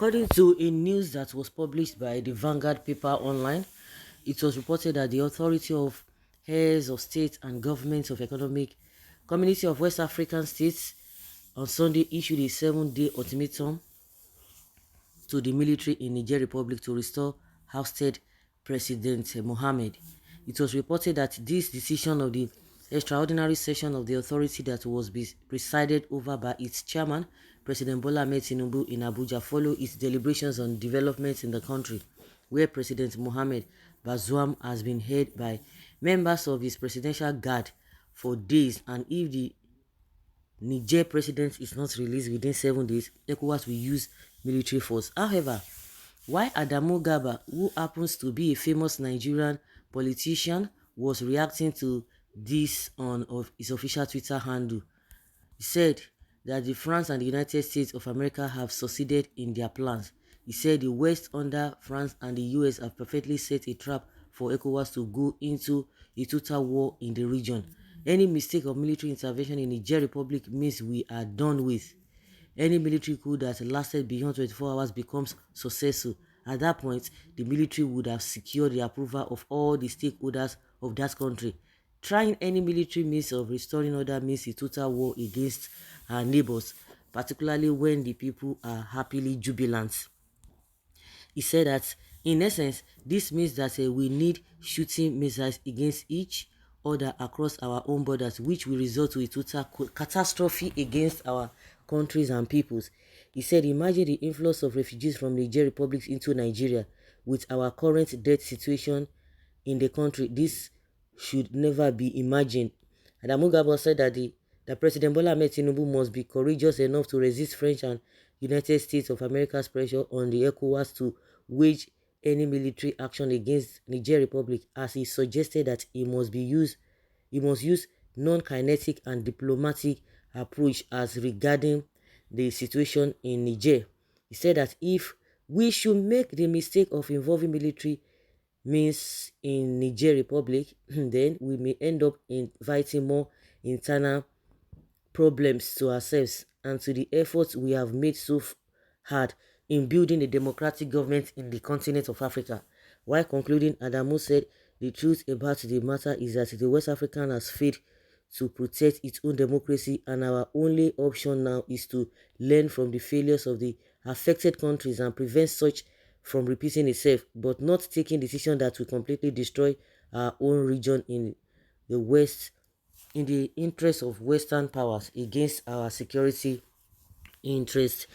According to a news that was published by the Vanguard paper online, it was reported that the Authority of Heads of State and Governments of Economic Community of West African States on Sunday issued a 7-day ultimatum to the military in Niger Republic to restore ousted President Mohammed. It was reported that this decision of the extraordinary session of the authority that was presided over by its chairman, President Bola Ahmed Tinubu in Abuja, followed its deliberations on developments in the country, where President Mohammed Bazoum has been held by members of his presidential guard for days, and if the Niger president is not released within 7 days, ECOWAS will use military force. However, why Adamu Garba, who happens to be a famous Nigerian politician, was reacting to this on his official Twitter handle. He said that the France and the United States of America have succeeded in their plans. He said the West under France and the US have perfectly set a trap for ECOWAS to go into a total war in the region. Any mistake of military intervention in the Niger Republic means we are done with. Any military coup that lasted beyond 24 hours becomes successful. At that point, the military would have secured the approval of all the stakeholders of that country. Trying any military means of restoring order means a total war against our neighbors, particularly when the people are happily jubilant. He said that, in essence, this means that we need shooting missiles against each other across our own borders, which will result to a total catastrophe against our countries and peoples. He said, imagine the influx of refugees from Niger Republic into Nigeria. With our current death situation in the country, this should never be imagined. Adamu Garba said that President Bola Ahmed Tinubu must be courageous enough to resist French and United States of America's pressure on the ECOWAS to wage any military action against Niger Republic, as he suggested that he must use non-kinetic and diplomatic approach as regarding the situation in Niger. He said that if we should make the mistake of involving military means in Niger Republic, then we may end up inviting more internal problems to ourselves and to the efforts we have made so hard in building a democratic government in the continent of Africa. While concluding, Adamu said the truth about the matter is that the West African has failed to protect its own democracy, and our only option now is to learn from the failures of the affected countries and prevent such from repeating itself, but not taking decisions that will completely destroy our own region in the West in the interest of Western powers against our security interests.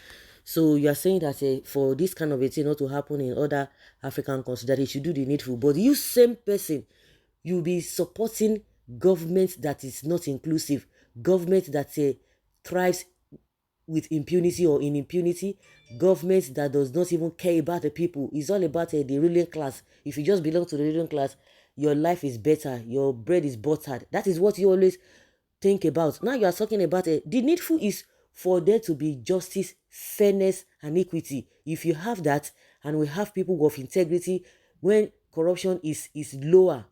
So you are saying that for this kind of a thing not to happen in other African countries, that they should do the needful. But you same person, you'll be supporting government that is not inclusive, government that thrives with impunity or in impunity, government that does not even care about the people. It's all about the ruling class. If you just belong to the ruling class, your life is better, your bread is buttered. That is what you always think about. Now you are talking about the needful is for there to be justice, fairness, and equity. If you have that, and we have people of integrity, when corruption is lower,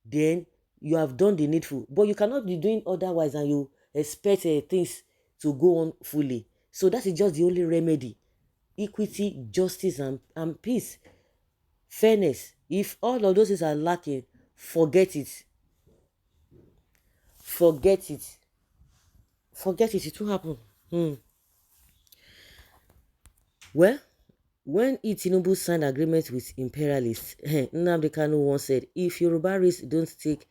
then you have done the needful. But you cannot be doing otherwise and you expect things to go on fully. So that is just the only remedy. Equity, justice, and peace. Fairness. If all of those things are lacking, forget it. Forget it. Forget it. It won't happen. Well, when Tinubu signed agreement with imperialists, Nnamdi Kanu once said, if Yorubarists don't take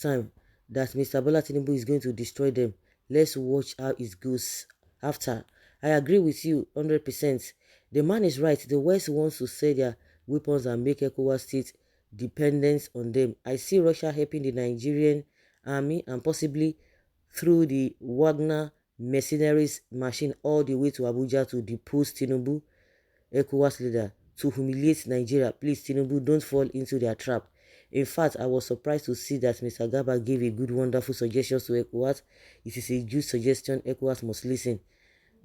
time, that Mr. Bola Tinubu is going to destroy them. Let's watch how it goes after. I agree with you 100%. The man is right. The West wants to sell their weapons and make ECOWAS state dependent on them. I see Russia helping the Nigerian army and possibly through the Wagner mercenaries machine all the way to Abuja to depose Tinubu, ECOWAS leader, to humiliate Nigeria. Please, Tinubu, don't fall into their trap. In fact, I was surprised to see that Mr. Garba gave a good, wonderful suggestion to ECOWAS. It is a good suggestion. ECOWAS must listen.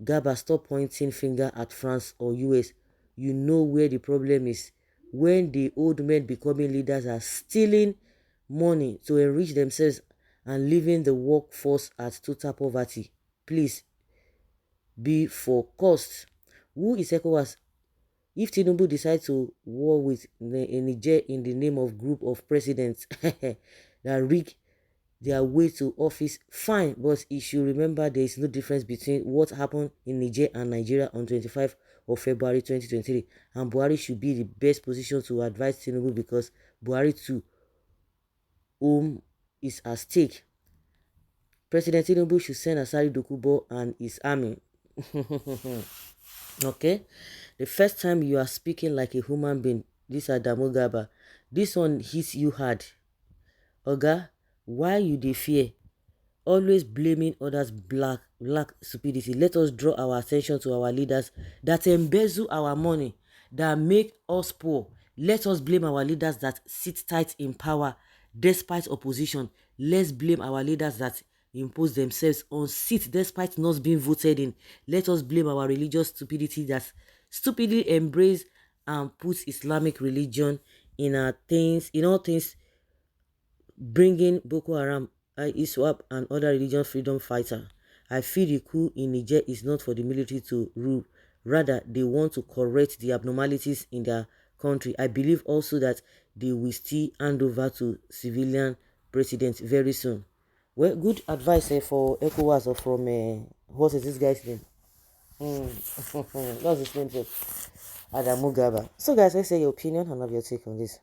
Garba, stop pointing finger at France or US. You know where the problem is. When the old men becoming leaders are stealing money to enrich themselves and leaving the workforce at total poverty. Please be focused. Who is ECOWAS? If Tinubu decides to war with Niger in the name of group of presidents that rig their way to office, fine, but he should remember there is no difference between what happened in Niger and Nigeria on 25th of February 2023, and Buhari should be the best position to advise Tinubu because Buhari too whom is at stake. President Tinubu should send Asari Dokubo and his army. Okay, the first time you are speaking like a human being, this Adamu Garba, this one hits you hard. Oga, why you dey fear? Always blaming others black stupidity. Let us draw our attention to our leaders that embezzle our money, that make us poor. Let us blame our leaders that sit tight in power despite opposition. Let's blame our leaders that impose themselves on seats despite not being voted in. Let us blame our religious stupidity that stupidly embrace and put Islamic religion in all things, bringing Boko Haram, ISWAP, and other religion freedom fighters. I feel the coup in Niger is not for the military to rule. Rather, they want to correct the abnormalities in their country. I believe also that they will still hand over to civilian presidents very soon. Well, good advice for ECOWAS or from, what is this guy's name? That's his name, Adamu Garba. So guys, let's say your opinion and have your take on this.